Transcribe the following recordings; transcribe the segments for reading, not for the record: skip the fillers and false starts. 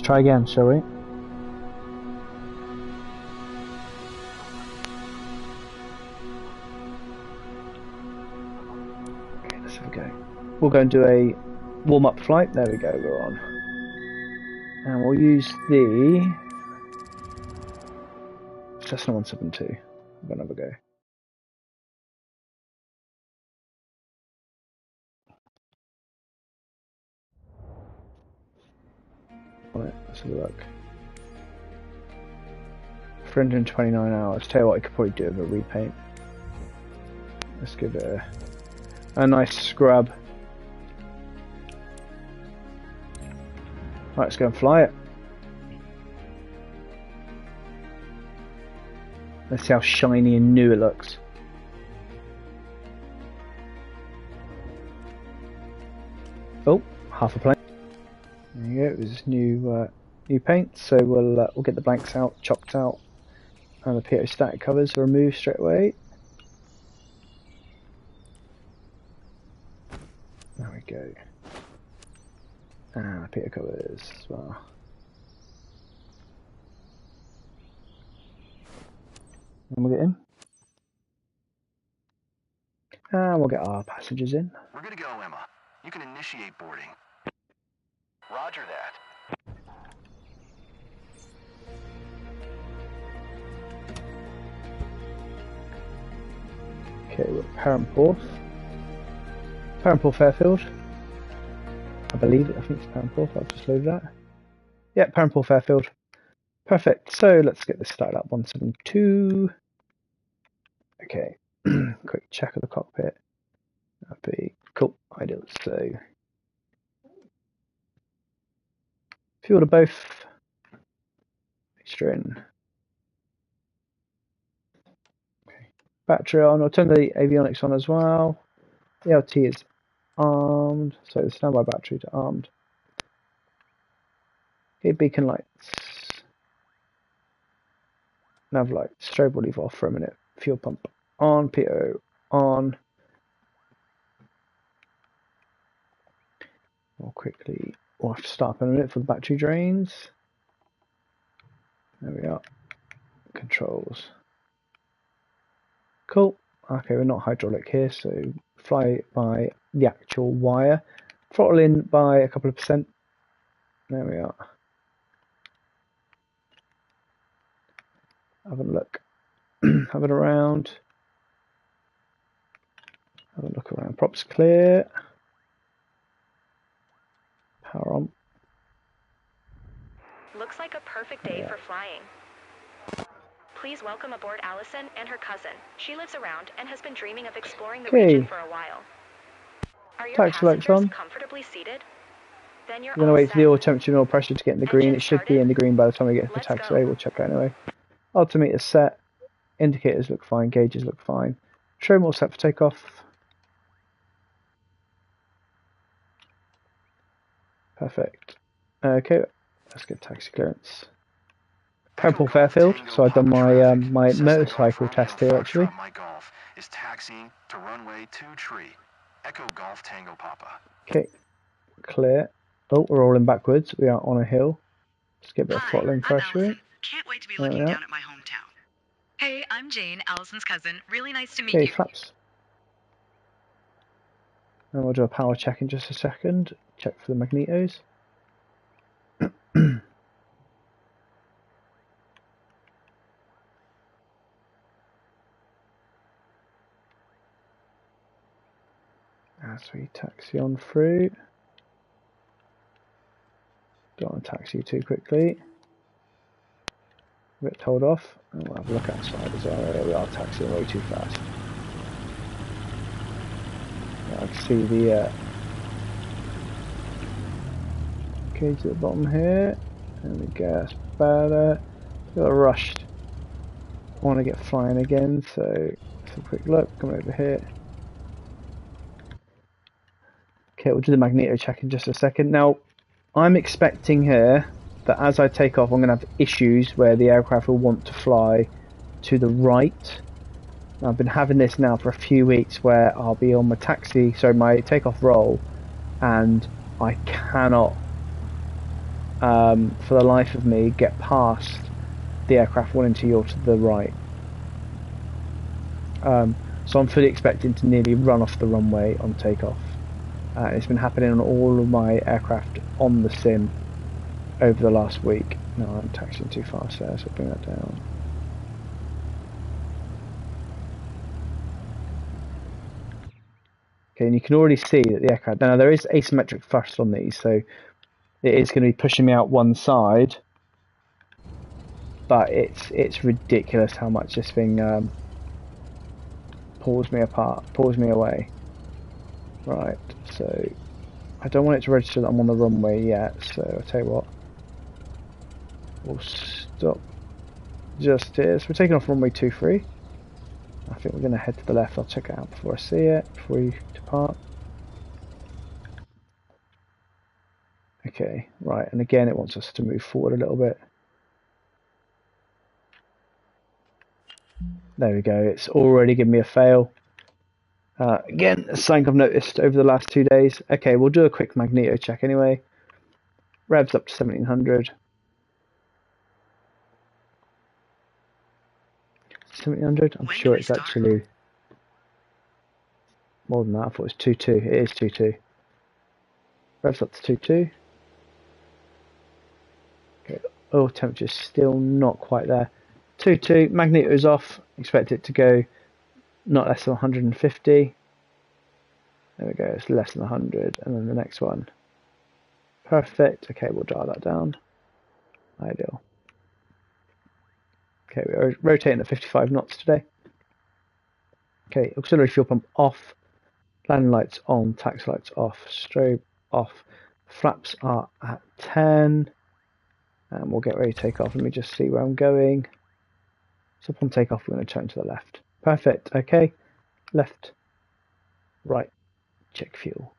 try again, shall we? Okay, let's have a go. We'll go and do a warm-up flight. There we go, we're on. And we'll use the Cessna 172. We'll have a go. Right, let's have a look. 329 hours. Tell you what, I could probably do with a repaint. Let's give it a nice scrub. Right, let's go and fly it. Let's see how shiny and new it looks. Oh, half a plane. There you go. It was new paint. So we'll get the blanks out, chopped out, and the PO static covers removed straight away. There we go. And the PO covers as well. And we'll get in. And we'll get our passengers in. We're good to go, Emma. You can initiate boarding. Roger that. Okay, we're at Perranporth Fairfield. I believe it, I think it's Perranporth, I've just loaded that. Yeah, Perranporth Fairfield. Perfect, so let's get this started up. 172. Okay, quick check of the cockpit. That'd be cool, ideal. So, fuel to both. Extra in. Okay. Battery on, I'll turn the avionics on as well. The LT is armed, so the standby battery to armed. Okay, beacon lights. Nav light, strobe will leave off for a minute. Fuel pump on, PO on. More quickly, we'll have to start up in a minute for the battery drains. There we are. Controls. Cool. Okay, we're not hydraulic here, so fly by the actual wire. Throttle in by a couple of percent. There we are. Having a look. Having around. Have a look around. Props clear. Power on. Looks like a perfect day for flying. Please welcome aboard Allison and her cousin. She lives around and has been dreaming of exploring the region for a while. Are your passengers comfortably seated? Then you're going to wait for the oil temperature and oil pressure to get in the green. It should be in the green by the time we get to the taxiway. We'll check that anyway. Altimeter set. Indicators look fine. Gauges look fine. Trim all set for takeoff. Perfect. Okay, let's get taxi clearance. Perranporth Fairfield. So I've done my my motorcycle test here actually. My Golf is taxiing to runway 23. Echo Golf Tango Papa. Okay, clear. Oh, we're rolling backwards. We are on a hill. Let's get a bit of throttling pressure. Can't wait to be looking down at my hometown. Hey, I'm Jane, Allison's cousin. Really nice to meet you. Okay, flaps. And we'll do a power check in just a second. Check for the magnetos. As we taxi on through. Don't want to taxi too quickly. A bit told off. And we'll have a look outside as well. There we are, taxiing way too fast. I can see the gauge at the bottom here. And the gas better. A little rushed. I want to get flying again, so let's have a quick look. Come over here. Okay, we'll do the magneto check in just a second. Now, I'm expecting here that as I take off, I'm going to have issues where the aircraft will want to fly to the right. Now, I've been having this now for a few weeks where I'll be on my my takeoff roll, and I cannot for the life of me, get past the aircraft one into your to the right. So I'm fully expecting to nearly run off the runway on takeoff. It's been happening on all of my aircraft on the sim over the last week. No, I'm taxiing too fast there, so I'll bring that down. Okay, and you can already see that the aircraft... Now, there is asymmetric thrust on these, so it is going to be pushing me out one side, but it's ridiculous how much this thing pulls me away. Right, so I don't want it to register that I'm on the runway yet, so I'll tell you what. We'll stop just here. So we're taking off runway 23. I think we're going to head to the left. I'll check it out before I see it, before we depart. Okay, right, and again it wants us to move forward a little bit. There we go, it's already given me a fail. Again, something I've noticed over the last 2 days. Okay, we'll do a quick magneto check anyway. Revs up to 1700. 1700? I'm sure it's actually more than that. I thought it was 22. It is 22. Revs up to 22. Okay, oil temperature's still not quite there. 22. Magneto's off. Expect it to go not less than 150. There we go, it's less than 100. And then the next one. Perfect. Okay, we'll dial that down. Ideal. Okay, we're rotating at 55 knots today. Okay, auxiliary fuel pump off. Landing lights on, taxi lights off, strobe off. Flaps are at 10. And we'll get ready to take off. Let me just see where I'm going. So upon takeoff, we're going to turn to the left. Perfect. Okay. Left. Right. Check fuel.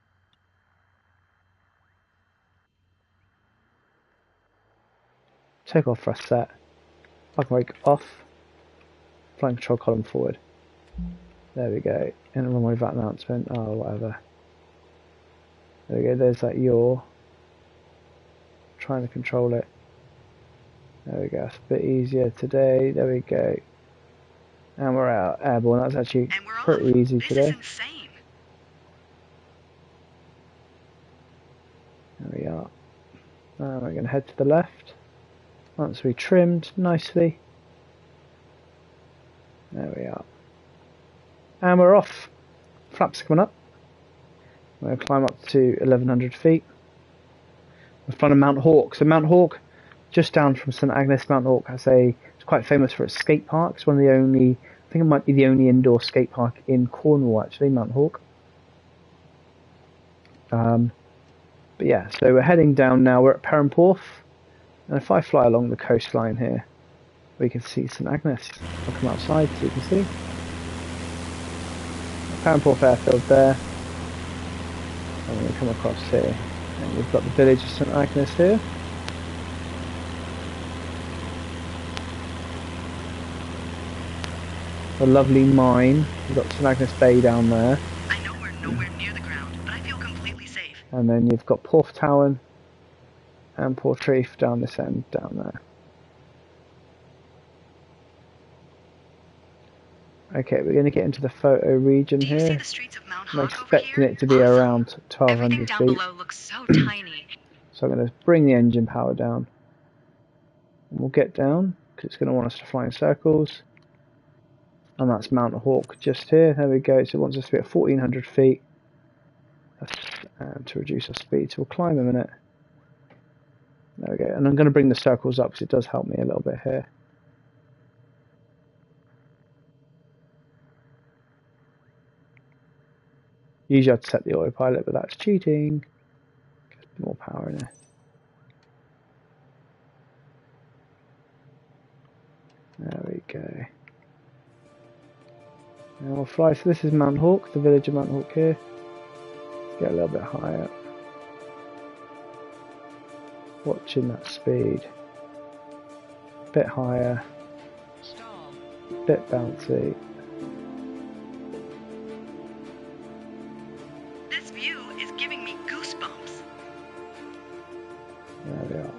Take off thrust set. Parking brake off. Flying control column forward. There we go. In a runway VAT announcement. Oh, whatever. There we go. There's that yaw. Trying to control it. There we go. It's a bit easier today. There we go. And we're out. Airborne. That's actually pretty easy today. There we are. Now we're going to head to the left. Once we trimmed nicely. There we are. And we're off. Flaps are coming up. We're going to climb up to 1100 feet. We're flying Mount Hawk. So Mount Hawk, just down from St Agnes, Mount Hawk it's quite famous for its skate park. It's one of the only, I think it might be the only indoor skate park in Cornwall actually, Mount Hawk. But yeah, so we're heading down now. We're at Perranporth. And if I fly along the coastline here, we can see St Agnes. I'll come outside so you can see. Perranporth airfield there. And we're going to come across here. And we've got the village of St Agnes here. A lovely mine. We've got St Agnes Bay down there. I know we're nowhere near the ground, but I feel completely safe. And then you've got Porthtowan and Portreath down this end, down there. Okay, we're going to get into the photo region here. See the streets of Mount I'm Hawk expecting over it to be around 1200 Everything down feet. below looks so tiny. So I'm going to bring the engine power down. And we'll get down, because it's going to want us to fly in circles. And that's Mount Hawk just here. There we go. So it wants us to be at 1400 feet. That's to reduce our speed. So we'll climb a minute. There we go. And I'm going to bring the circles up because it does help me a little bit here. Usually I'd set the autopilot, but that's cheating. Get more power in there. There we go. Now we'll fly. So this is Mount Hawk, the village of Mount Hawk here. Let's get a little bit higher. Watching that speed. Bit higher. Bit bouncy. This view is giving me goosebumps. There we are.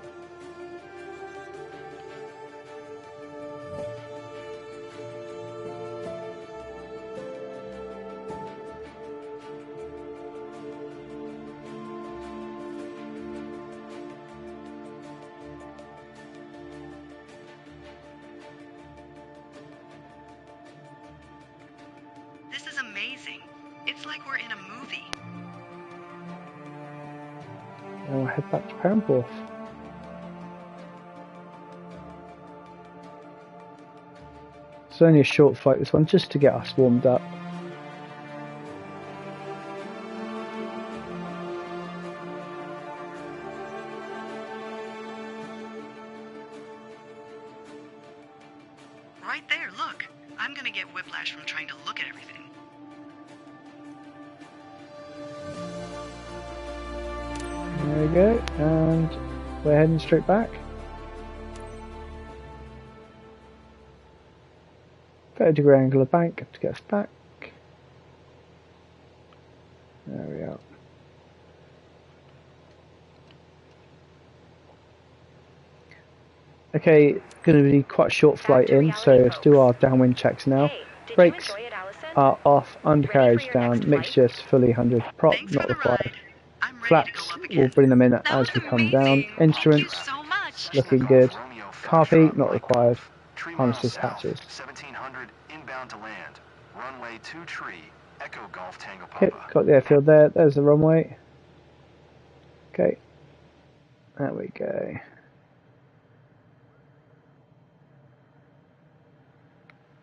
It's like we're in a movie. Now we'll head back to Perranporth. It's only a short flight, this one, just to get us warmed up. Right there, look. I'm gonna get whiplash from trying to look at everything. There we go, and we're heading straight back. 30-degree angle of bank to get us back. There we are. Okay, going to be quite a short flight in, so let's do our downwind checks now. Brakes are off, undercarriage down, mixture's fully 100, prop not required. Flaps, we'll bring them in as we come down. Instruments, looking good. Carpy, not required. Harnesses, hatches. 1700 inbound to land. Runway 23, Echo Golf Tango Okay, Papa. got the airfield there. There's the runway. Okay, there we go.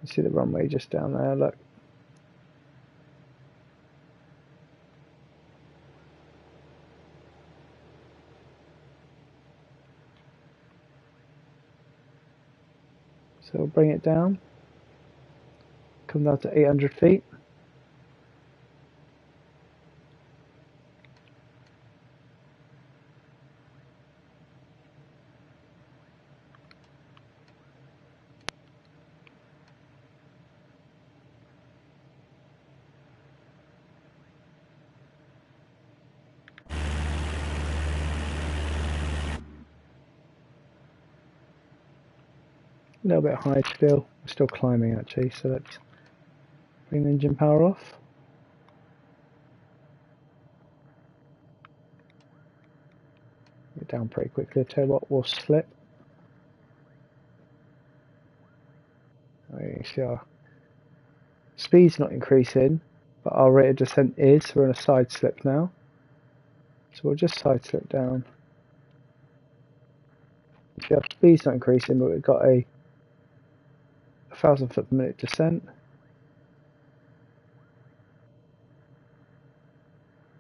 You see the runway just down there, look. So we'll bring it down. Come down to 800 feet. A little bit high still. We're still climbing actually, so let's bring the engine power off. Get down pretty quickly. Tell you what, we'll slip. You see our speed's not increasing, but our rate of descent is. We're in a side slip now. So we'll just side slip down. See, our speed's not increasing, but we've got a 1,000 foot per minute descent.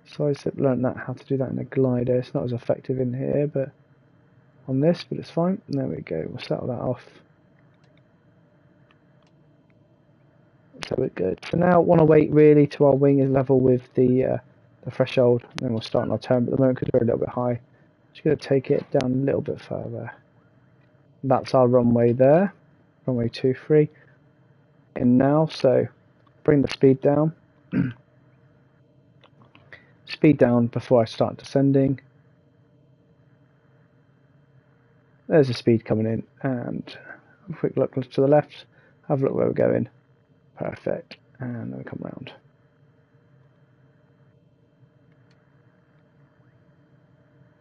So I learned that how to do that in a glider. It's not as effective in here, but on this, but it's fine. There we go. We'll settle that off. So we're good. So now, want to wait really till our wing is level with the threshold, and then we'll start on our turn. But at the moment, because we're a little bit high, just going to take it down a little bit further. That's our runway there. Runway 23 in now, so bring the speed down. Speed down before I start descending. There's the speed coming in, and a quick look to the left. Have a look where we're going. Perfect, and then we come round.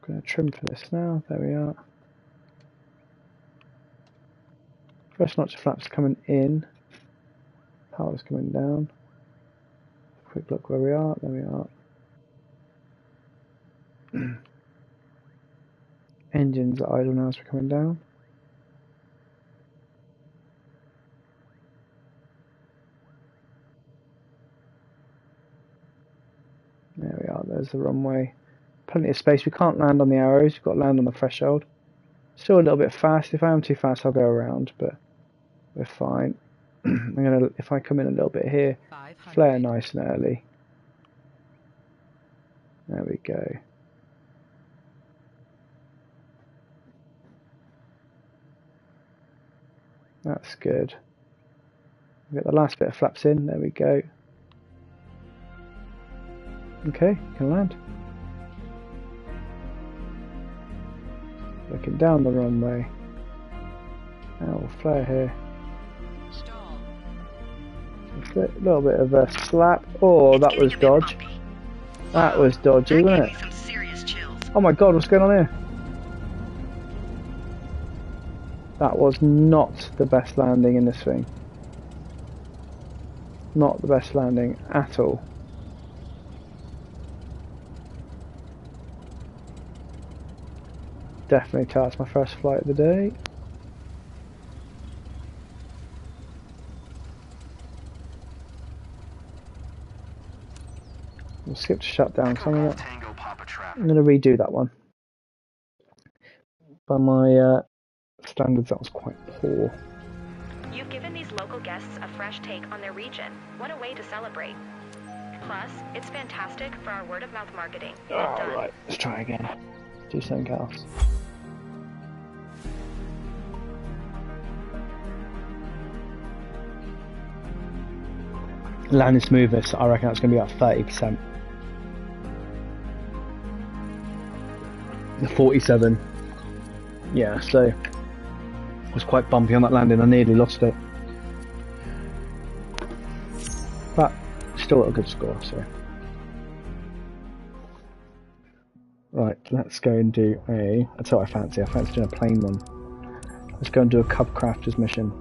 I'm going to trim for this now. There we are. First notch of flaps coming in, power's coming down. Quick look where we are, there we are. Engines are idle now as we're coming down. There we are, there's the runway. Plenty of space, we can't land on the arrows, we've got to land on the threshold. Still a little bit fast, if I am too fast I'll go around, but we're fine. I'm gonna, if I come in a little bit here, flare nice and early. There we go. That's good. We'll get the last bit of flaps in, there we go. Okay, can land. Looking down the runway. Now we'll flare here. A little bit of a slap. Oh, that was dodge. That was dodgy, wasn't it? Oh my god, what's going on here? That was not the best landing in this thing. Not the best landing at all. definitely tell it's my first flight of the day. We'll skip to shutdown some of it. I'm going to redo that one. By my standards, that was quite poor. You've given these local guests a fresh take on their region. What a way to celebrate. Plus, it's fantastic for our word-of-mouth marketing. Right, let's try again. Do something else. Landing smoothness, I reckon that's going to be about 30%. The 47. Yeah, so it was quite bumpy on that landing. I nearly lost it, but still a good score. So right, let's go and do a. That's what I fancy. I fancy doing a plane one. Let's go and do a Cub Crafters mission.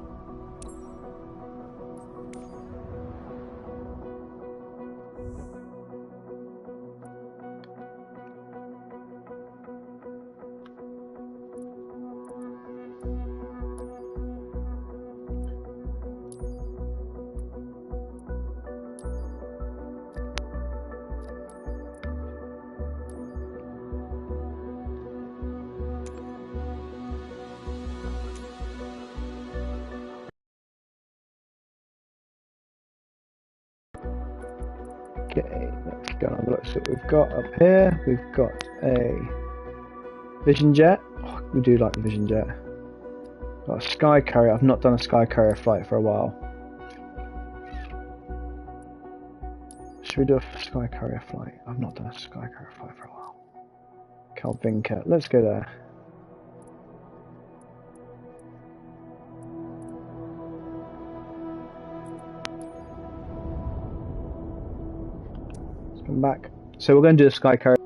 Okay, let's go and have a look. So we've got up here, we've got a Vision Jet. Oh, we do like the Vision Jet. Got a Sky Carrier. I've not done a Sky Carrier flight for a while. Should we do a Sky Carrier flight? I've not done a Sky Carrier flight for a while. Kalvinka, let's go there. Come back. So we're going to do the Sky Carrier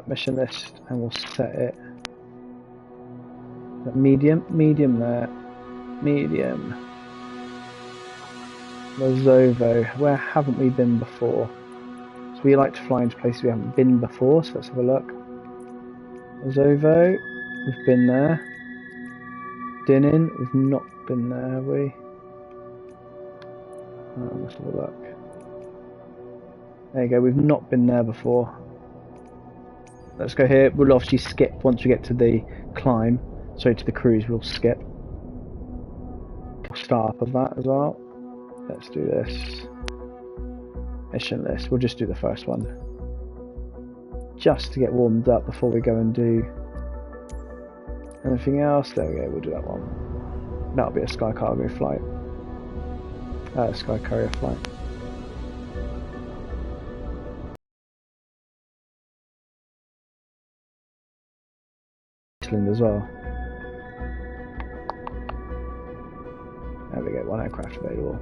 mission list, and we'll set it at medium there, medium. Lazovo, where haven't we been before? So we like to fly into places we haven't been before, so let's have a look. Lazovo, we've been there. Dinin, we've not been there, have we? Let's have a look. There you go, we've not been there before. Let's go here. We'll obviously skip once we get to the climb. Sorry, to the cruise, we'll skip. We'll start up of that as well. Let's do this. Mission list. We'll just do the first one. Just to get warmed up before we go and do anything else. There we go, we'll do that one. That'll be a Sky Cargo flight. Sky Carrier flight. As well. There we go, one aircraft available.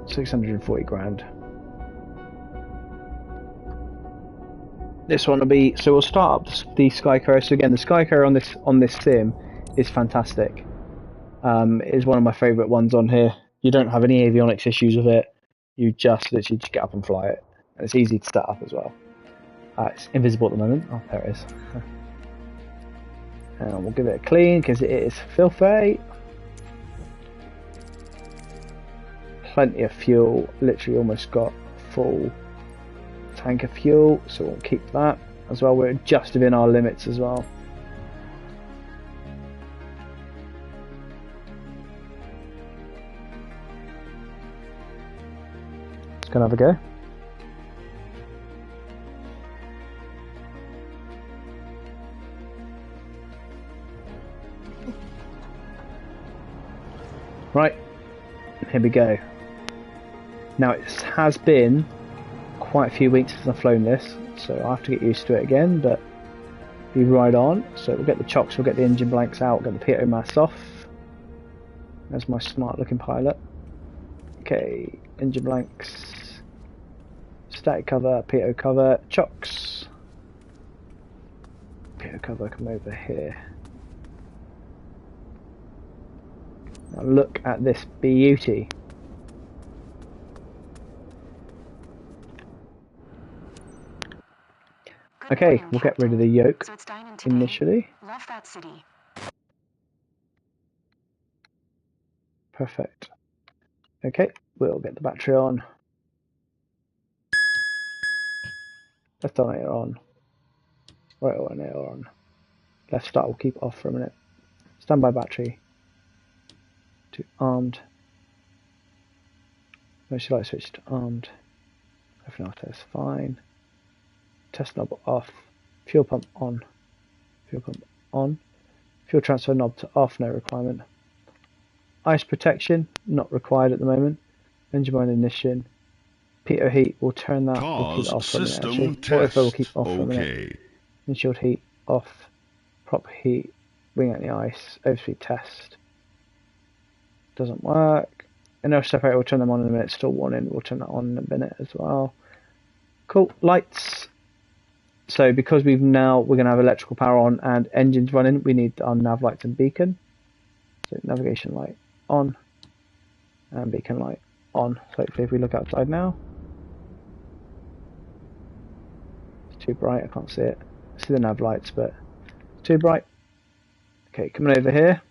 640 grand. This one will be, so we'll start up the Sky Carrier. So again, the Sky Carrier on this sim is fantastic. It is one of my favourite ones on here. You don't have any avionics issues with it. You just literally just get up and fly it. And it's easy to set up as well. It's invisible at the moment. Oh, there it is. And we'll give it a clean because it is filthy. Plenty of fuel. Literally almost got full tank of fuel. So we'll keep that as well. We're just within our limits as well. Just gonna have a go. Right, here we go. Now it has been quite a few weeks since I've flown this, so I have to get used to it again, but we ride on. So we'll get the chocks, we'll get the engine blanks out, we'll get the pitot mass off. There's my smart looking pilot. Okay, engine blanks, static cover, pitot cover, chocks. Pitot cover, come over here. Now look at this beauty. Okay, we'll get rid of the yoke So it's dining today. initially. Left that city. Perfect. Okay, we'll get the battery on. Left dominator on. Right alternator on. Left start will keep off for a minute. Standby battery to armed. Emergency light switch to armed. Everything else is fine. Test knob off. Fuel pump on. Fuel pump on. Fuel transfer knob to off, no requirement. Ice protection, not required at the moment. Engine mode ignition. Pitot heat, we'll turn that. We'll keep it off for a minute actually. Autoflow will keep off for a minute. Windshield heat off. Prop heat. Wing out the ice. Overspeed test. Doesn't work. Inertial separator, we'll turn them on in a minute. Still warning, we'll turn that on in a minute as well. Cool. Lights. So because we're going to have electrical power on and engines running, we need our nav lights and beacon. So navigation light on and beacon light on. So hopefully if we look outside now, it's too bright, I can't see it. I see the nav lights, but it's too bright. Okay, coming over here.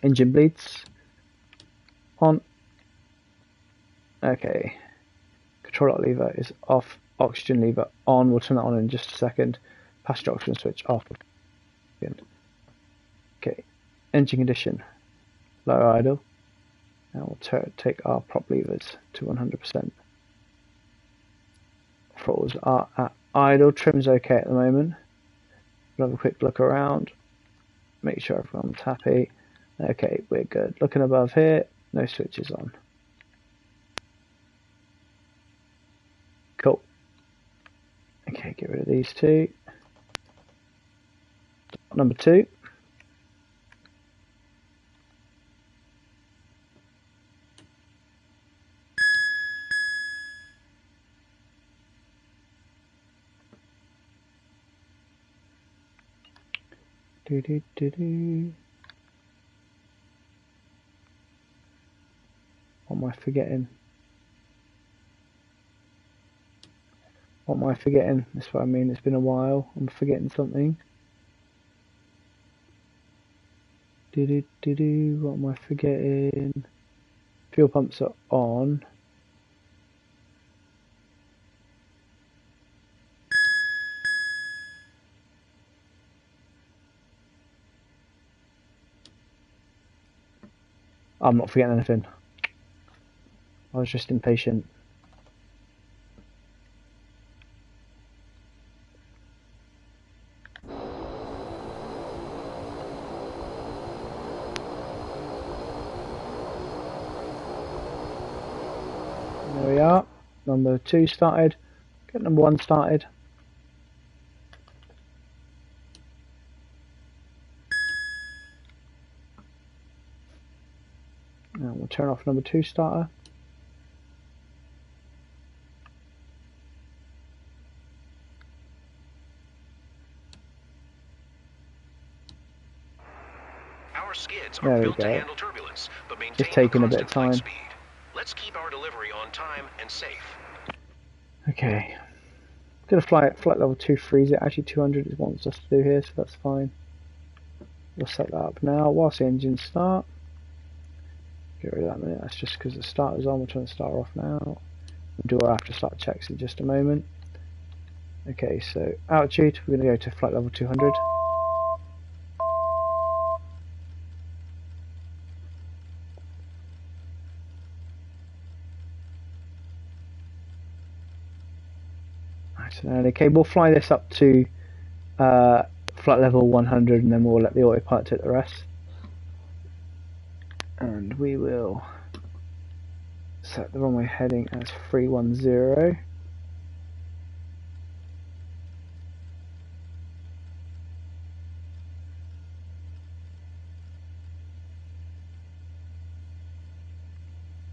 Engine bleeds. On. Okay. Control lock lever is off. Oxygen lever on. We'll turn that on in just a second. Passenger oxygen switch off. Okay. Engine condition. Low idle. Now we'll take our prop levers to 100%. Throttles are at idle. Trim's okay at the moment. We'll have a quick look around. Make sure everyone's happy. Okay, we're good. Looking above here, no switches on. Cool. Okay, get rid of these two. Number 2. What am I forgetting? What am I forgetting? That's what I mean. It's been a while. I'm forgetting something. What am I forgetting? Fuel pumps are on. I'm not forgetting anything. I was just impatient. There we are. Number 2 started. Get number 1 started. Now we'll turn off number 2 starter. Our skids are built to handle turbulence, but maintain just taking a bit of time. speed. Let's keep our delivery on time and safe. Okay. I'm gonna flight level 2 freeze it. Actually 200 is what it wants us to do here, so that's fine. We'll set that up now whilst the engines start. Get rid of that minute, that's just because the starter's on. We'll turn the starter off now. We'll do our after start checks in just a moment. Okay, so altitude, we're going to go to flight level 200. Nice and early. Okay, we'll fly this up to flight level 100 and then we'll let the autopilot take the rest. And we will set the runway heading as 310.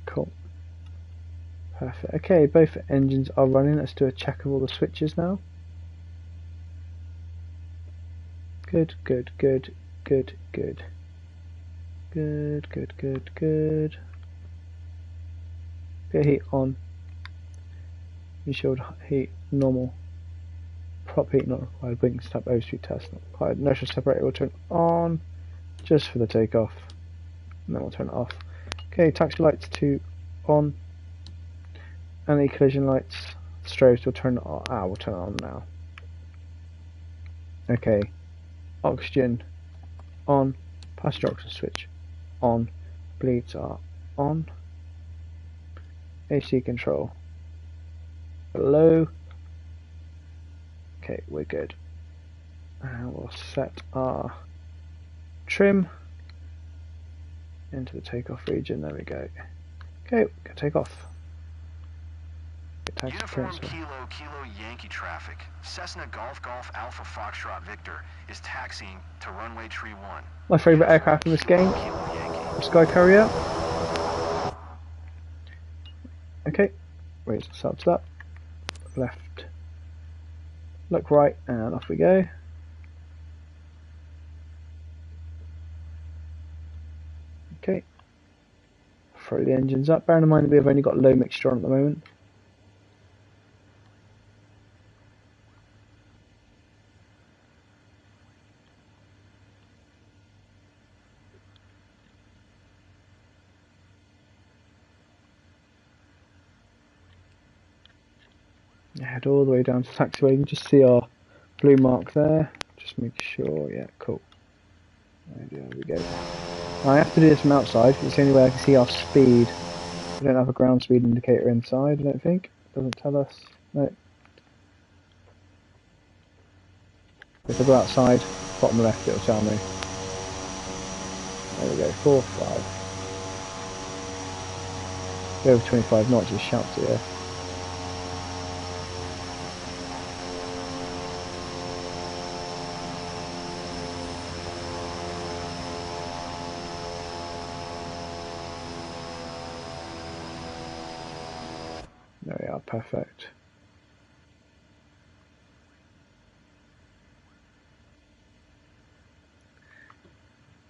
Cool. Perfect. Okay, both engines are running. Let's do a check of all the switches now. Good, good, good, good, good. Good, good, good, good. Bit of heat on. Windshield heat normal. prop heat not required. Wings tap O2 test not required. Inertial separator will turn on just for the takeoff, and then we'll turn it off. Okay, taxi lights to on, and the collision lights, strobes will turn on. We'll turn it on now. Okay, oxygen on, passenger oxygen switch on, bleeds are on, AC control below. Okay, we're good. And we'll set our trim into the takeoff region. There we go. Okay, we can take off. Uniform Kilo Yankee traffic. Cessna Golf Alpha Foxtrot Victor is taxiing to runway tree 1. My favourite aircraft in this game, Sky Carrier. Okay, raise ourselves up. Left, look right, and off we go. Okay, throw the engines up. Bearing in mind that we've only got low mixture on at the moment. Head all the way down to the taxiway. You can just see our blue mark there. Just make sure, yeah, cool. There we go. Now I have to do this from outside. It's the only way I can see our speed. We don't have a ground speed indicator inside, I don't think. It doesn't tell us. No. If I go outside, bottom left, it'll tell me. There we go, 4, 5. Go over 25 knots, just shout to you. There we are, perfect.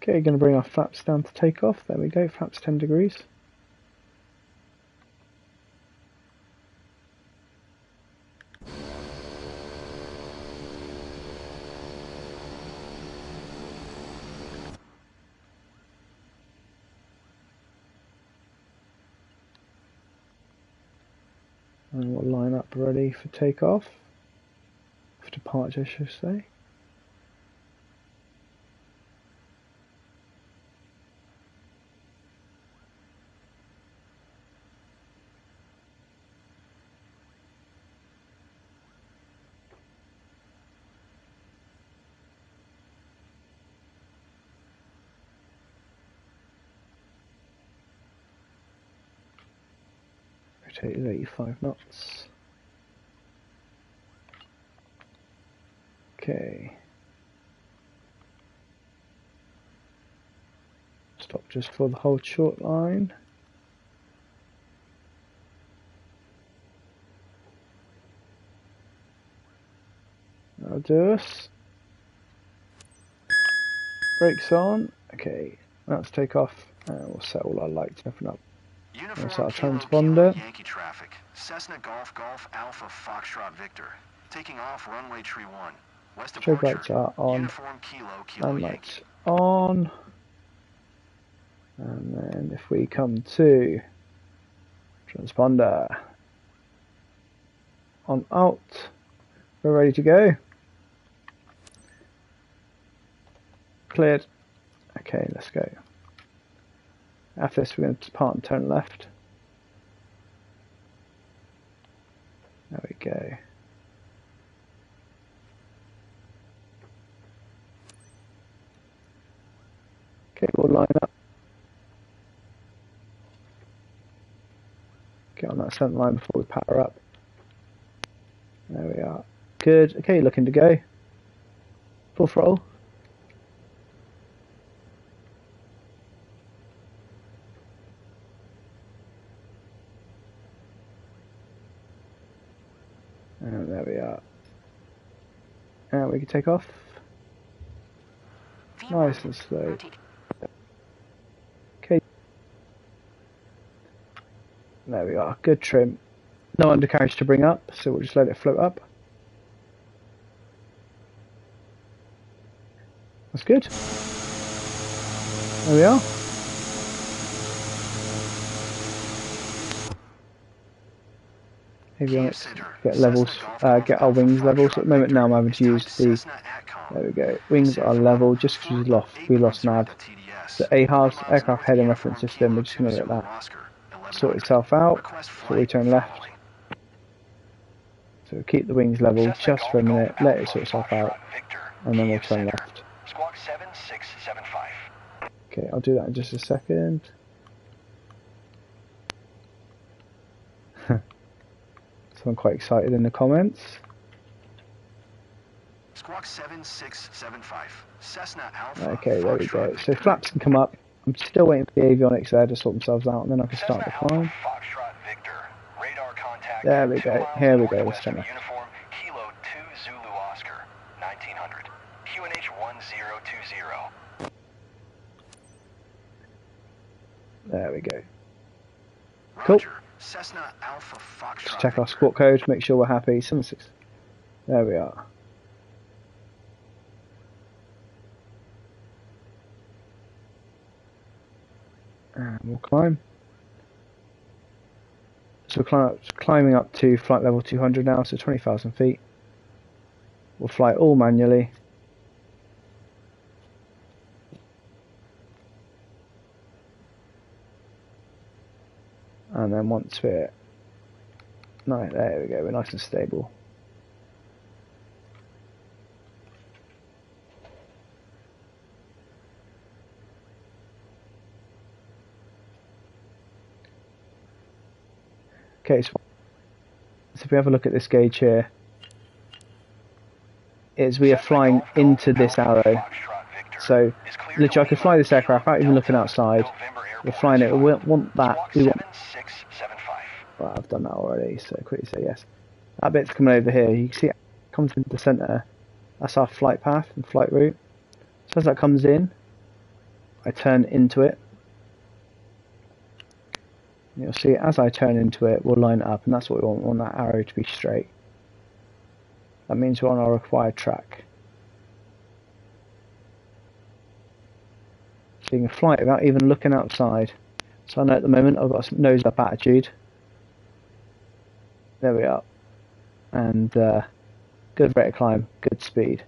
Okay, going to bring our flaps down to take off. There we go, flaps 10 degrees. And we'll line up ready for takeoff. For departure, I should say. Rotate is 85 knots. Okay. Stop just for the hold short line. That'll do us. Brakes on. Okay, let's take off. We'll set all our lights and everything up. Uniform That's our Kilo transponder. Yankee traffic. Cessna Golf Alpha Foxtrot Victor. Taking off runway tree 1. West Strobe departure. lights are on. Uniform Kilo And Yankee. lights on. And then if we come to transponder on out, we're ready to go. Cleared. Okay, let's go. After this, we're going to depart and turn left. There we go. Okay, we'll line up. Get on that center line before we power up. There we are. Good. Okay, looking to go. Full throttle. And there we are. And we can take off. Nice and slow. Okay. There we are. Good trim. No undercarriage to bring up, so we'll just let it float up. That's good. There we are. Avionics, get levels, get our wings level. So at the moment now I'm having to use the, there we go, wings are level just because we lost nav. So AHRS, Aircraft Heading Reference System, we're just going to let that sort itself out before we turn left. So keep the wings level just for a minute, let it sort itself out, and then we'll turn left. Okay, I'll do that in just a second. Someone quite excited in the comments. Squawk 7675. Cessna Alpha. Okay, there we go. So flaps can come up. I'm still waiting for the avionics there to sort themselves out, and then I can start the climb. There we go. Here we go. Let's turn left. Uniform Kilo 2 Zulu Oscar 1900. QNH 1020. There we go. Cool. Cessna Alpha Foxtrot. Just check our squawk code, make sure we're happy. 76. There we are. And we'll climb. So we're climbing up to flight level 200 now, so 20,000 feet. We'll fly all manually. And then once we're, no, there we go, we're nice and stable. Okay, so if we have a look at this gauge here, we are flying into this arrow. So literally I could fly this aircraft without even looking outside. We're flying it, we want that, well, I've done that already, so quickly say yes. That bit's coming over here, you can see it comes into the centre. That's our flight path and flight route. So as that comes in, I turn into it. And you'll see as I turn into it, we'll line it up, and that's what we want. We want that arrow to be straight. That means we're on our required track. So you can fly it without even looking outside. So I know at the moment I've got a nose up attitude. There we are. And good rate of climb, good speed.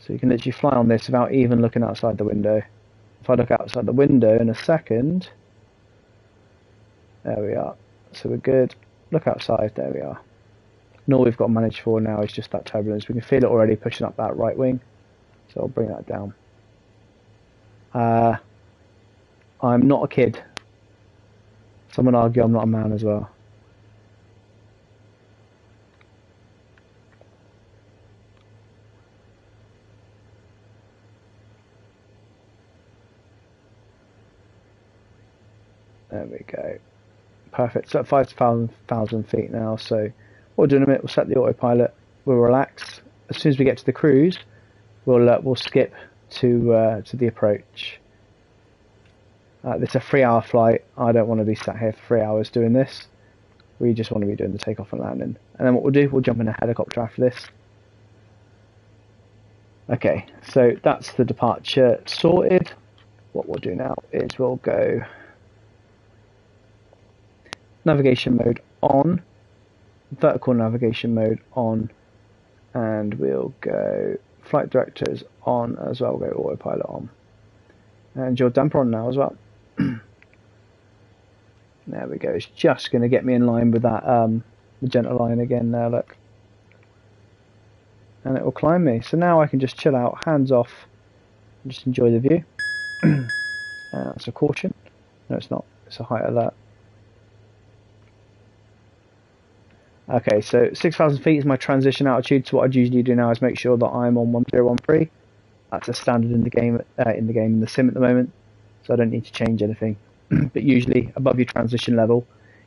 So you can literally fly on this without even looking outside the window. If I look outside the window in a second, there we are. So we're good. Look outside, there we are. And all we've got to manage for now is just that turbulence. We can feel it already pushing up that right wing. So I'll bring that down. I'm not a kid. Someone argue I'm not a man as well. There we go. Perfect. So at 5,000 feet now. So what we'll do in a minute, we'll set the autopilot. We'll relax. As soon as we get to the cruise, we'll skip to the approach. This is a 3-hour flight. I don't want to be sat here for 3 hours doing this. We just want to be doing the takeoff and landing. And then what we'll do, we'll jump in a helicopter after this. Okay, so that's the departure sorted. What we'll do now is we'll go navigation mode on, vertical navigation mode on, and we'll go flight directors on as well. We'll go autopilot on. And your damper on now as well. There we go. It's just going to get me in line with that magenta line again there, look. And it will climb me. So now I can just chill out, hands off, and just enjoy the view. That's a caution. No, it's not. It's a height alert. Okay, so 6,000 feet is my transition altitude. So what I'd usually do now is make sure that I'm on 1013. That's a standard in the game, in the sim at the moment. So I don't need to change anything. But usually above your transition level,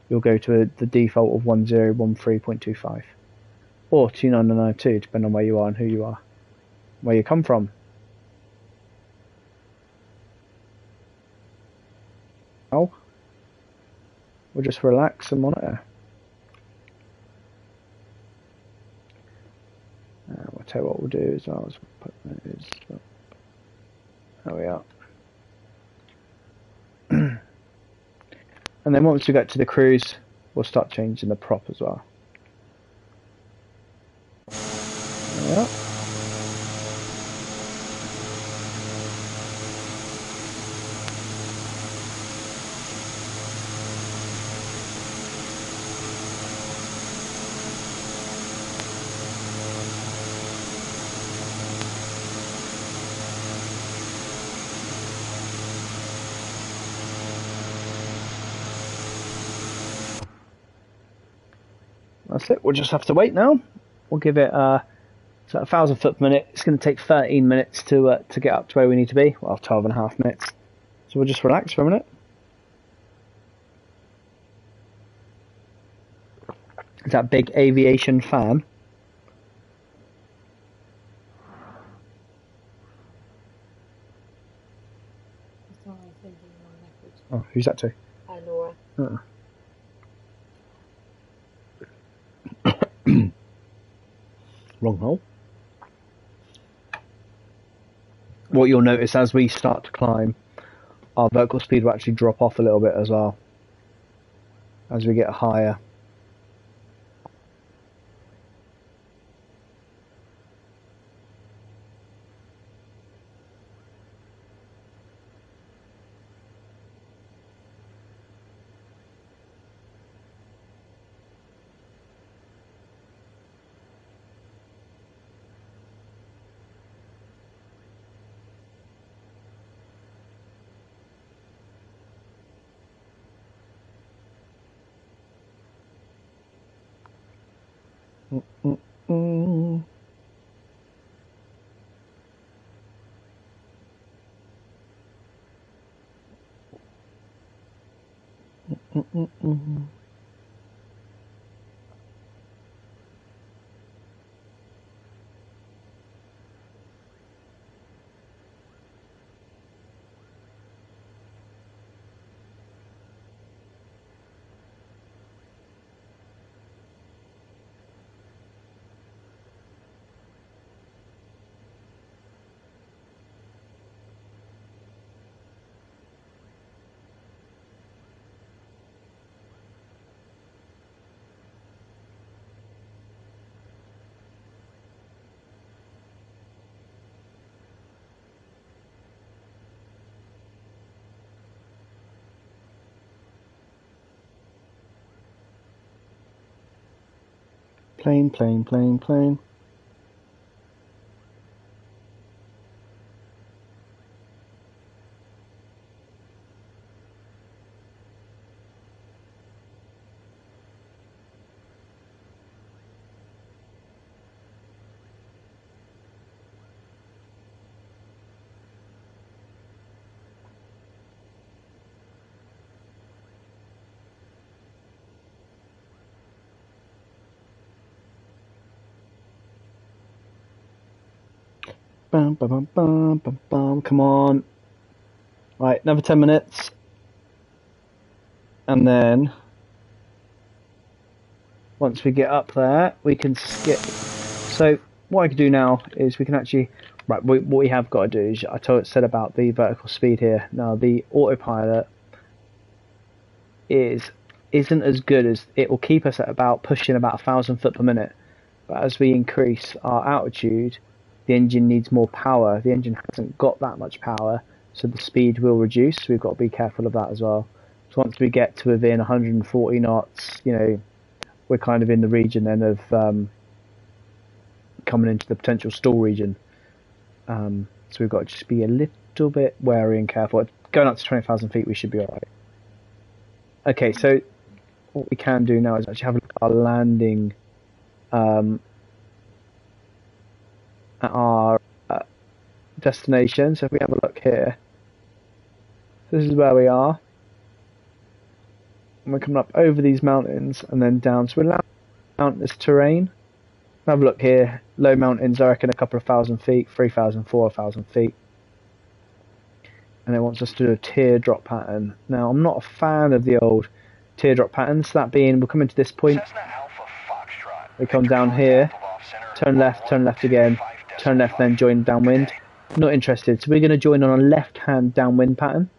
you'll go to the default of 1013.25 or 29992, depending on where you are and who you are, where you come from. Oh, we'll just relax and monitor. I'll tell you what we'll do is I'll put There we are. And then once we get to the cruise, we'll start changing the prop as well. There we are. That's it. We'll just have to wait now. We'll give it so 1,000 foot per minute. It's going to take 13 minutes to get up to where we need to be. Well, 12.5 minutes. So we'll just relax for a minute. Is that big aviation fan? Oh, who's that to? Hi, Laura. Oh. Wrong hole. What you'll notice as we start to climb, our vertical speed will actually drop off a little bit as well as we get higher. Plane, plane, plane, plane. Bum, bum, bum, bum, bum, bum. Come on. Right, another 10 minutes. And then, once we get up there, we can skip. So, what I can do now is we can actually... Right, what we have got to do is, said about the vertical speed here. Now, the autopilot isn't as good as... It will keep us at about pushing about 1,000 foot per minute. But as we increase our altitude, the engine needs more power. The engine hasn't got that much power, so the speed will reduce. So we've got to be careful of that as well. So once we get to within 140 knots, you know, we're kind of in the region then of coming into the potential stall region. So we've got to just be a little bit wary and careful. Going up to 20,000 feet, we should be all right. Okay, so what we can do now is actually have a look at our landing at our destination. So if we have a look here, this is where we are, and we're coming up over these mountains and then down. So we're mountainous terrain. Have a look here. Low mountains, I reckon a couple of thousand feet, 3,000, 4,000 feet. And it wants us to do a teardrop pattern. Now, I'm not a fan of the old teardrop patterns. That being, we'll come into this point. We come down here, turn left again, turn left, then join downwind. Not interested. So we're going to join on a left-hand downwind pattern.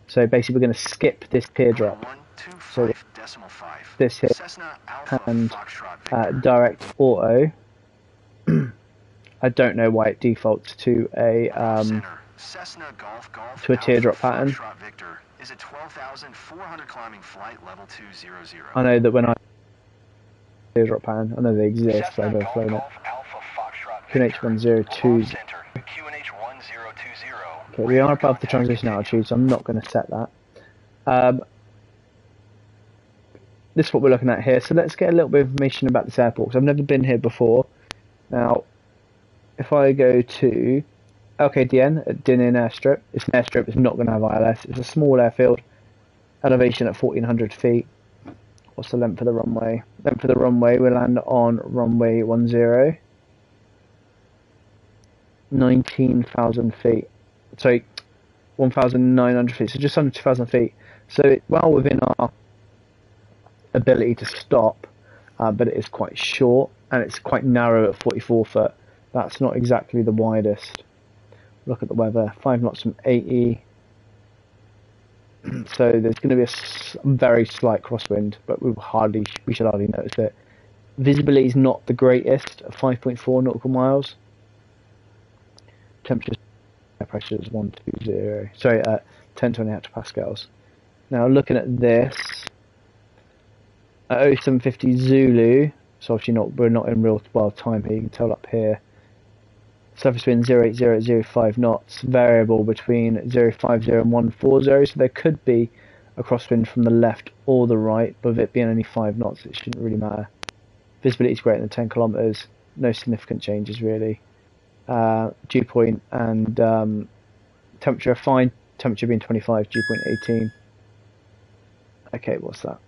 So basically we're going to skip this teardrop. So this here, and direct auto. I don't know why it defaults to a teardrop pattern. I know that when I teardrop pattern, I know they exist, so I've never flown it. QNH1020. Okay, we are above the transition altitude, so I'm not going to set that. This is what we're looking at here. So let's get a little bit of information about this airport, because I've never been here before. Now, if I go to LKDN at Dinin Airstrip, it's an airstrip, it's not going to have ILS. It's a small airfield, elevation at 1,400 feet. What's the length of the runway? Length of the runway, we'll land on runway 10. 19,000 feet. Sorry, 1,900 feet, so just under 2,000 feet. So it's well within our ability to stop, but it is quite short, and it's quite narrow at 44 foot. That's not exactly the widest. Look at the weather, 5 knots from 80. So there's going to be a very slight crosswind, but we should hardly notice it. Visibility is not the greatest at 5.4 nautical miles. Temperature pressure is 120. Sorry, 1020 hectopascals. Now looking at this, at 0750 Zulu, so obviously we're not in real world time here. You can tell up here. Surface wind 08005 knots, variable between 050 and 140. So there could be a crosswind from the left or the right, but with it being only 5 knots, it shouldn't really matter. Visibility is greater than 10 kilometers. No significant changes really. Dew point and temperature are fine. Temperature being 25, dew point 18. Okay, what's that?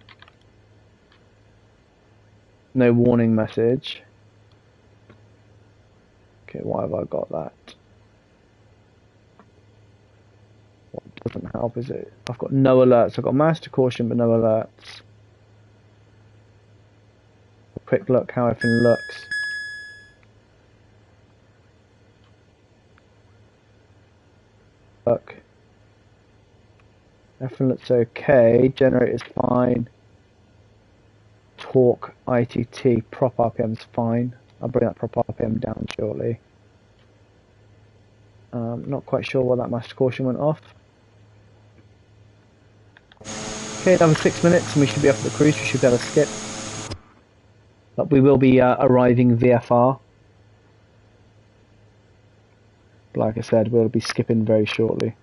No warning message. Okay, why have I got that? What doesn't help, is it? I've got no alerts. I've got master caution, but no alerts. A quick look how everything looks. Look. Everything looks okay. Generator's fine. Torque, ITT, prop RPM's fine. I'll bring that prop RPM down shortly. Not quite sure why that master caution went off. Okay, another 6 minutes and we should be off the cruise. We should be able to skip. But we will be arriving VFR. But like I said, we'll be skipping very shortly.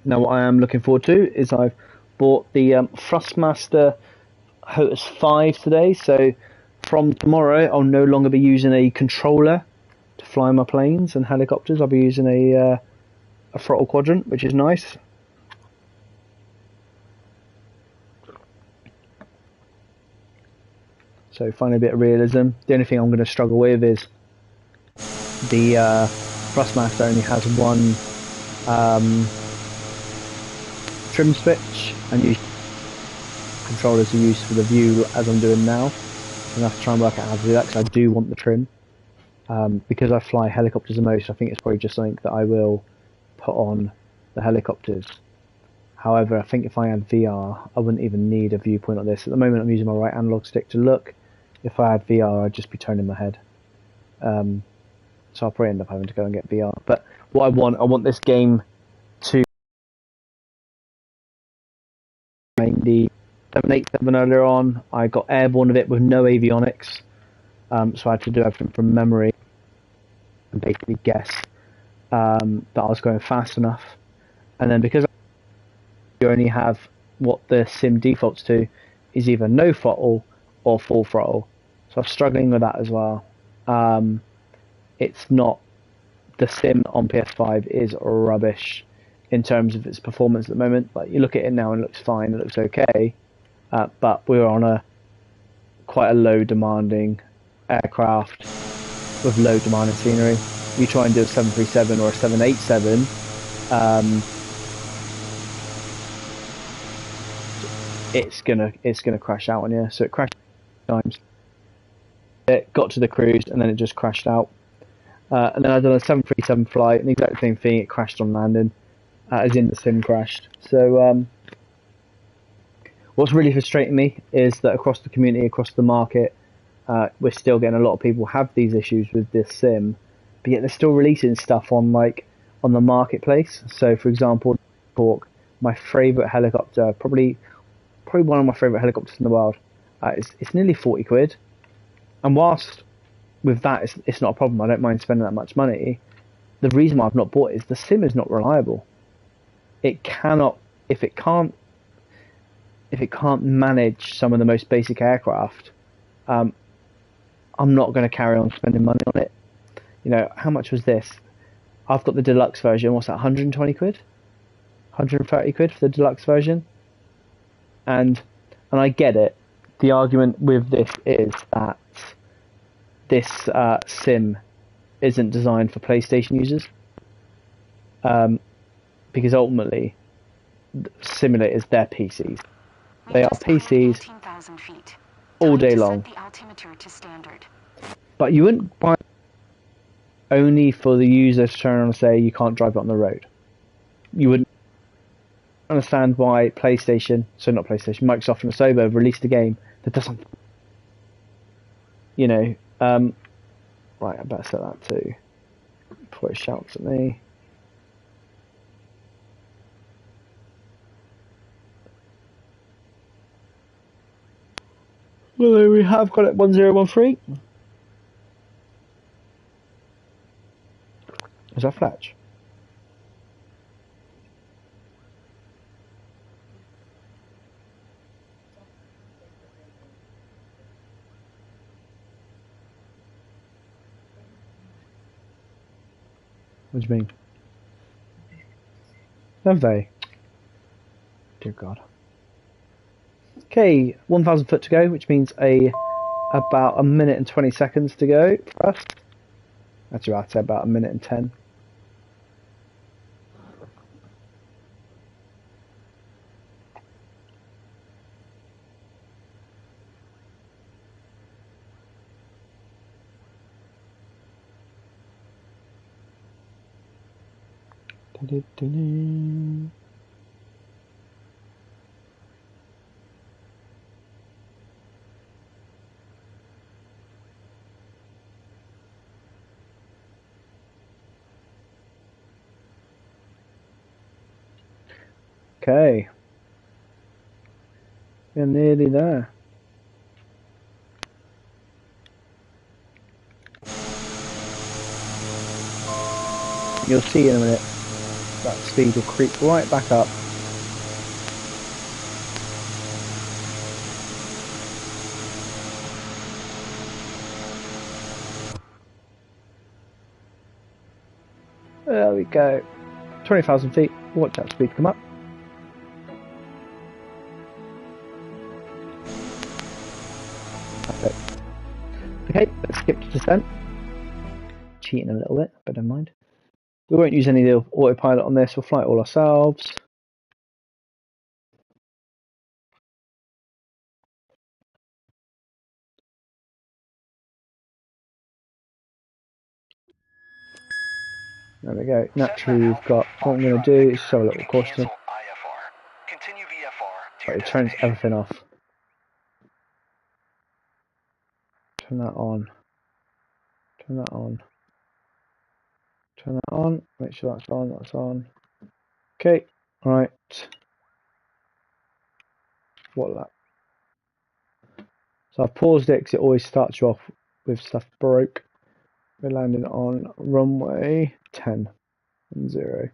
Now what I am looking forward to is I've bought the Thrustmaster HOTAS 5 today, so from tomorrow I'll no longer be using a controller to fly my planes and helicopters. I'll be using a throttle quadrant, which is nice. So finally a bit of realism. The only thing I'm going to struggle with is the Thrustmaster only has one trim switch, and controllers are used for the view as I'm doing now. I'm going to have to try and work out how to do that, because I do want the trim. Because I fly helicopters the most, I think it's probably just something that I will put on the helicopters. However, I think if I had VR, I wouldn't even need a viewpoint on this. At the moment I'm using my right analog stick to look. If I had VR, I'd just be turning my head. So I'll probably end up having to go and get VR. But what I want this game to the 787 earlier on. I got airborne of it with no avionics, so I had to do everything from memory and basically guess that I was going fast enough. And then because you only have what the sim defaults to is either no throttle or full throttle, so I'm struggling with that as well. It's not, the sim on PS5 is rubbish in terms of its performance at the moment. Like, you look at it now and it looks fine, it looks okay, but we're on quite a low demanding aircraft with low demanding scenery. You try and do a 737 or a 787, it's gonna crash out on you. So it crashed times. It got to the cruise and then it just crashed out. And then I done a 737 flight, and the exact same thing. It crashed on landing, as in the sim crashed. So what's really frustrating me is that across the community, across the market, we're still getting a lot of people have these issues with this sim, but yet they're still releasing stuff on the marketplace. So, for example, Hawk, my favourite helicopter, probably one of my favourite helicopters in the world. It's nearly 40 quid, and whilst with that it's not a problem, I don't mind spending that much money. The reason why I've not bought it is the sim is not reliable. It cannot, if it can't manage some of the most basic aircraft, I'm not going to carry on spending money on it. You know, how much was this? I've got the deluxe version. What's that? 120 quid, 130 quid for the deluxe version. And I get it. The argument with this is that this sim isn't designed for PlayStation users, because ultimately simulators, they're PCs. They are PCs all day long. But you wouldn't buy it only for the user to turn around and say you can't drive it on the road. You wouldn't understand why Microsoft and Asobo have released a game that doesn't, right, I better set that to before it shouts at me. Well, we have got it 1013. Is that Fletch? What do you mean? Have they? Dear God. Okay, 1,000 foot to go, which means about a minute and 20 seconds to go for us. Actually, I'd say about a minute and 10. Okay. We're nearly there. You'll see in a minute that speed will creep right back up. There we go. 20,000 feet. Watch that speed come up. Perfect. Okay, let's skip to descent. Cheating a little bit, but never mind. We won't use any of the autopilot on this. We'll fly it all ourselves. There we go. Naturally, we've got what I'm going to do is show a little caution. But it turns everything off. Turn that on. Turn that on. Turn that on. Make sure that's on. That's on. Okay. Right. What that? So I've paused it because it always starts you off with stuff broke. We're landing on runway 10 and 0.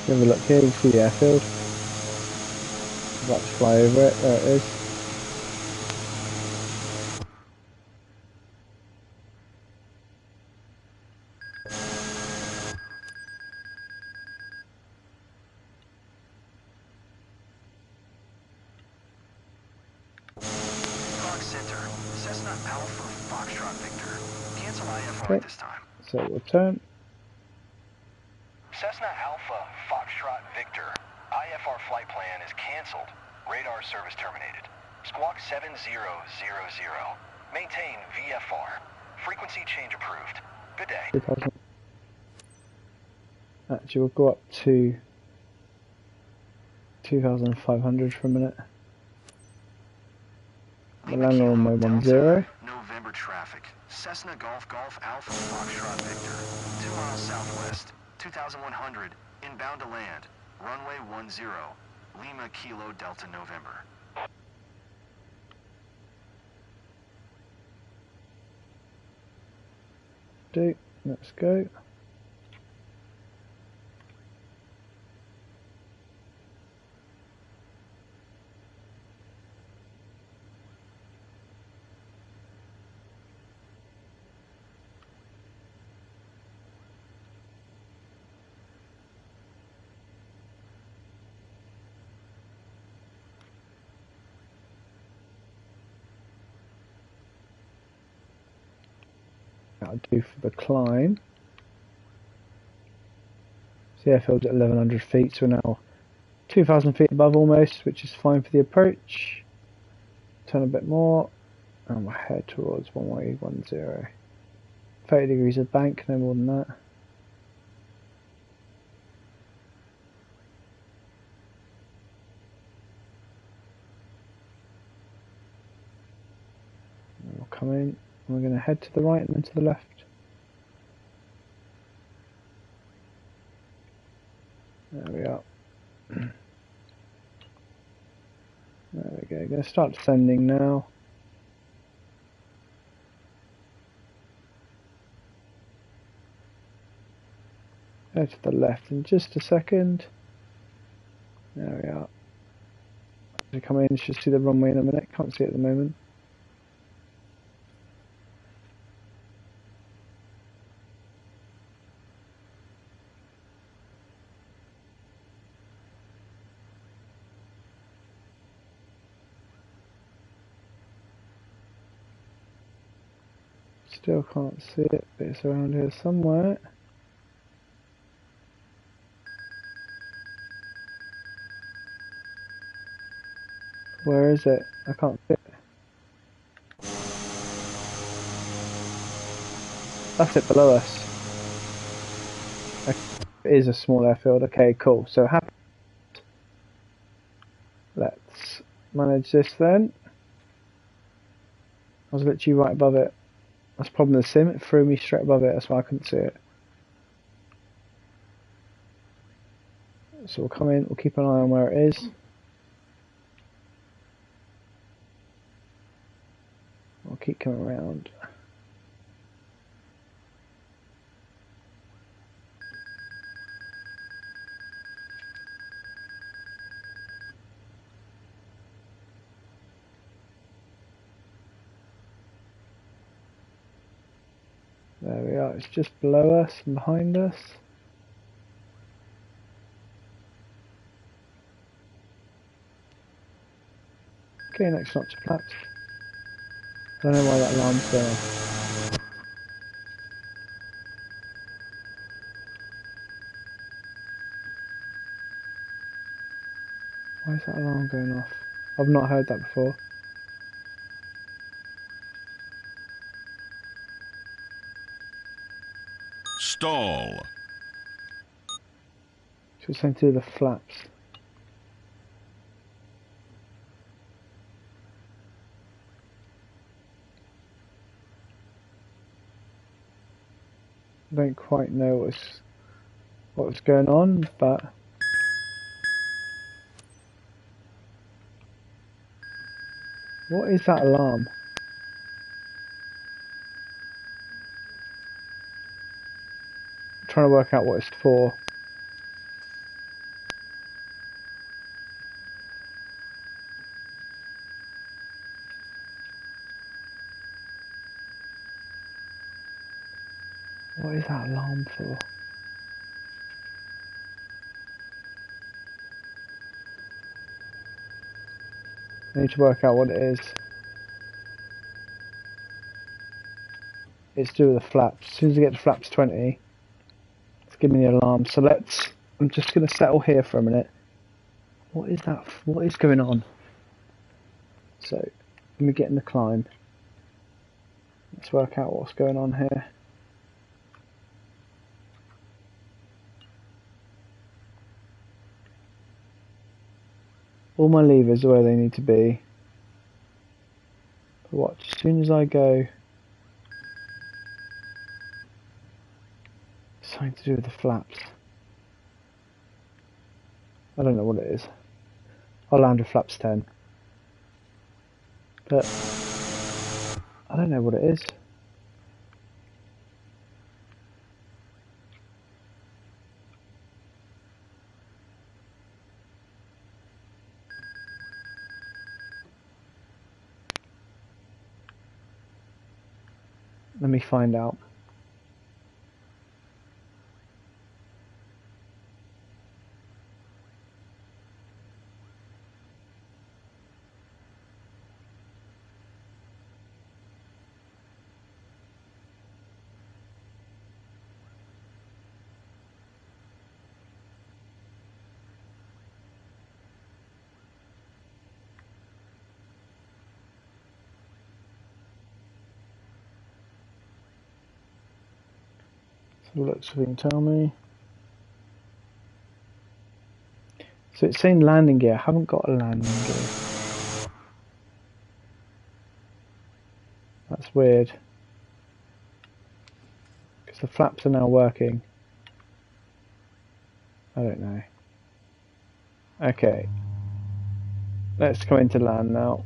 Have a look here, you can see the airfield. I'm about to fly over it, there it is. Fox Center, Cessna Alpha Foxtrot Victor. Cancel IFR Okay. at this time. So we'll turn. Cessna Alpha Foxtrot Victor. IFR flight plan is canceled. Radar service terminated. Squawk 7000. Maintain VFR. Frequency change approved. Good day. Actually, we'll go up to 2,500 for a minute. We'll land on runway 10. November traffic. Cessna Golf Alpha Foxtrot Victor. 2 miles southwest. 2,100. Inbound to land. Runway 10. Lima Kilo Delta November. Let's go. That'll do for the climb. So airfield's at 1,100 feet, so we're now 2,000 feet above almost, which is fine for the approach. Turn a bit more, and we'll head towards runway 10. 30 degrees of bank, no more than that. And we'll come in. We're going to head to the right and then to the left. There we are. There we go. Going to start descending now. Go to the left in just a second. There we are. As we come in, should see the runway in a minute. Can't see it at the moment. Still can't see it, but it's around here somewhere. Where is it? I can't see it. That's it below us. It is a small airfield. Okay, cool. So let's manage this then. I was literally right above it. That's the problem with the sim, it threw me straight above it, that's why I couldn't see it. So we'll come in, we'll keep an eye on where it is. We'll keep coming around. There we are, it's just below us and behind us. Okay, next notch of flaps. I don't know why that alarm's going off. Why is that alarm going off? I've not heard that before. Stall. So it's something to do with the flaps. I don't quite know what's going on, but what is that alarm? I'm trying to work out what it's for. What is that alarm for? I need to work out what it is. It's to do with the flaps. As soon as I get to flaps 20, it's give me the alarm. So I'm just going to settle here for a minute. What is that? What is going on? So, let me get in the climb. Let's work out what's going on here. All my levers are where they need to be. But watch, as soon as I go... Something to do with the flaps. I don't know what it is. I'll land with flaps 10. But I don't know what it is. Let me find out. Look, so you can tell me. So it's saying landing gear. I haven't got a landing gear. That's weird. Because the flaps are now working. I don't know. Okay. Let's go into land now.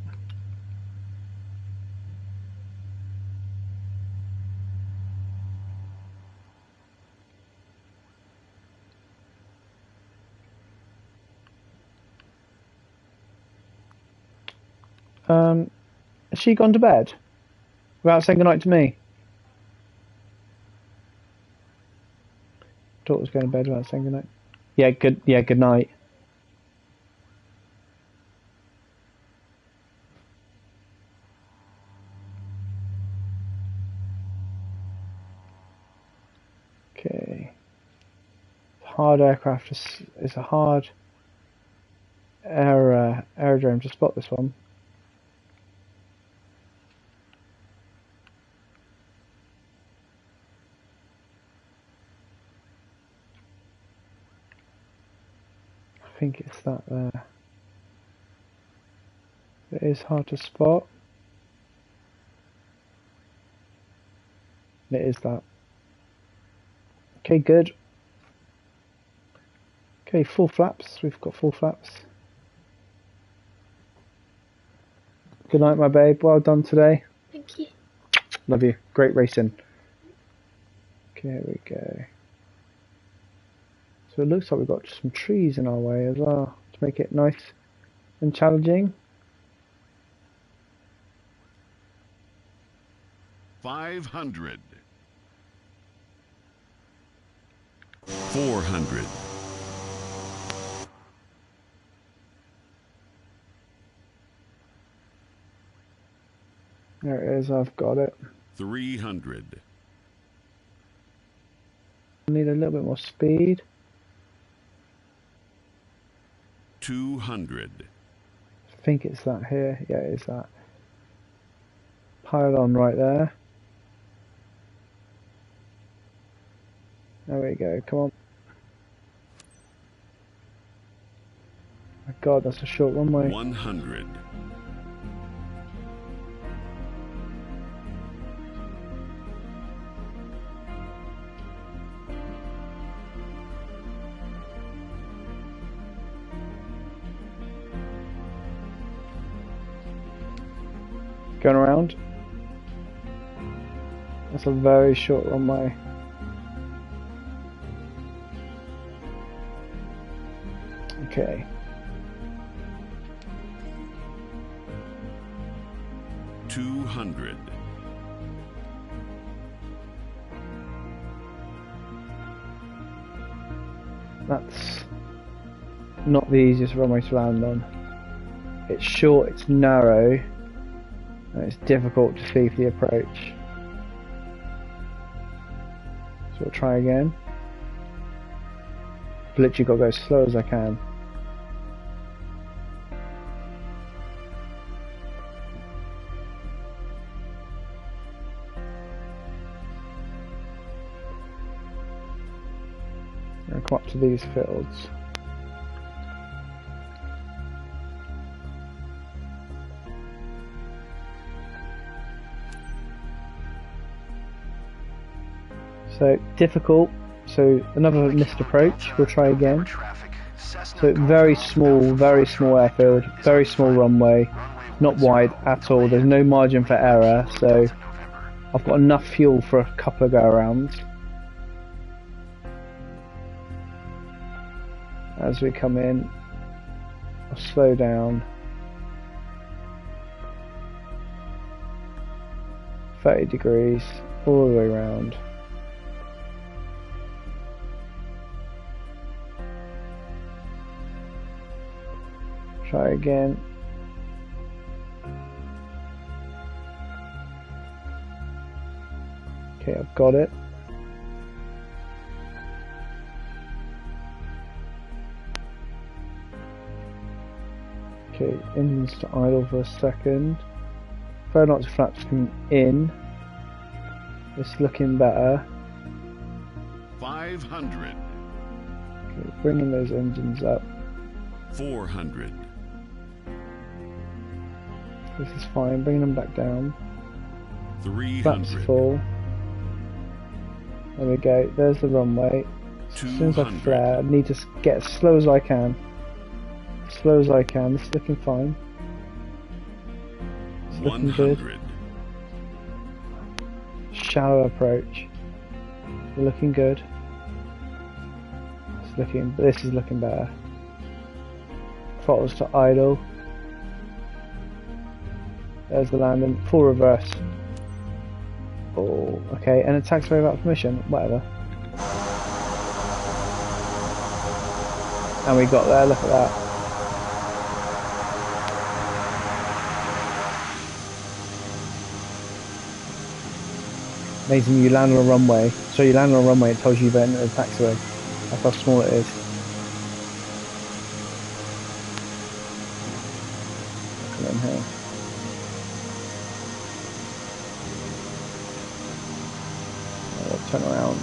Has she gone to bed? Without saying goodnight to me? Daughter's going to bed without saying goodnight. Yeah, good night. Okay. Hard aircraft is a hard aerodrome to spot this one. I think it's that there. It is hard to spot. It is that. Okay, good. Okay, full flaps. We've got full flaps. Good night, my babe. Well done today. Thank you. Love you. Great racing. Okay, here we go. So it looks like we've got some trees in our way as well to make it nice and challenging. 500. 400. There it is, I've got it. 300. I need a little bit more speed. 200. I think it's that here. Yeah, it is that. Pylon right there. There we go, come on. My God, that's a short runway. 100. Going around. That's a very short runway. Okay. $200. That's not the easiest runway to land on. It's short, it's narrow, and it's difficult to see for the approach. So we'll try again. literally got to go as slow as I can. And come up to these fields. So difficult. So another missed approach. We'll try again. So very small airfield, very small runway, not wide at all. There's no margin for error. So I've got enough fuel for a couple of go-arounds. As we come in, I'll slow down. 30 degrees all the way around. Try again. Okay, I've got it. Okay, engines to idle for a second. Third notch flaps coming in. It's looking better. 500. Okay, bringing those engines up. 400. This is fine, bringing them back down. 300. Flaps full. There we go, there's the runway. As soon as I flare, I need to get as slow as I can. As slow as I can, this is looking fine. It's looking 100. good. Shallow approach. We're looking good. This is looking better. Throttles to idle. There's the landing. Full reverse. Oh, okay. And a taxiway without permission. Whatever. And we got there. Look at that. Amazing. You land on a runway. So you land on a runway. It tells you you've entered a taxiway. That's how small it is. Look at them here. Turn around,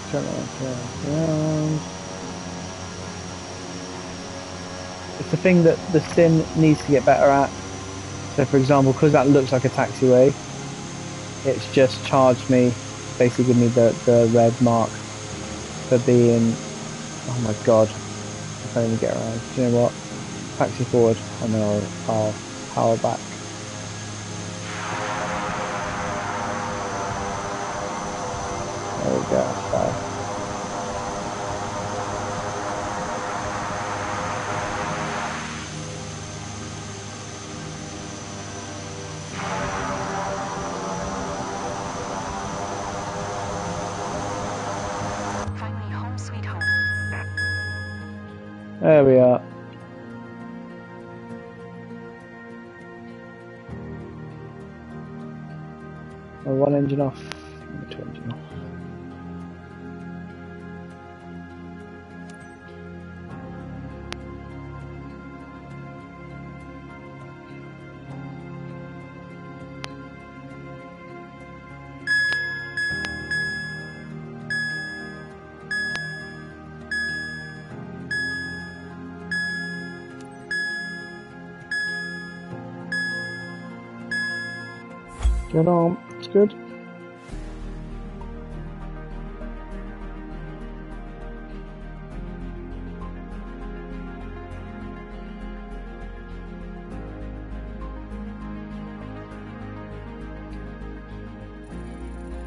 turn around. It's the thing that the sim needs to get better at. So for example, because that looks like a taxiway, it's just charged me, basically give me the red mark for being, oh my god, I can't even get around. Do you know what? Taxi forward and then I'll power back. There we go, so. Finally, home sweet home. There we are. One engine off, two engine off. Get on, it's good.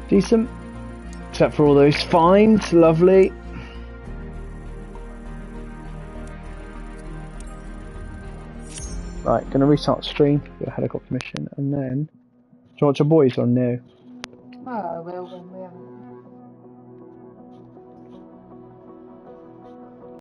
Decent, except for all those fines, lovely. Right, gonna restart stream, do a helicopter mission, and then... Do you want your boys or no? Oh, well,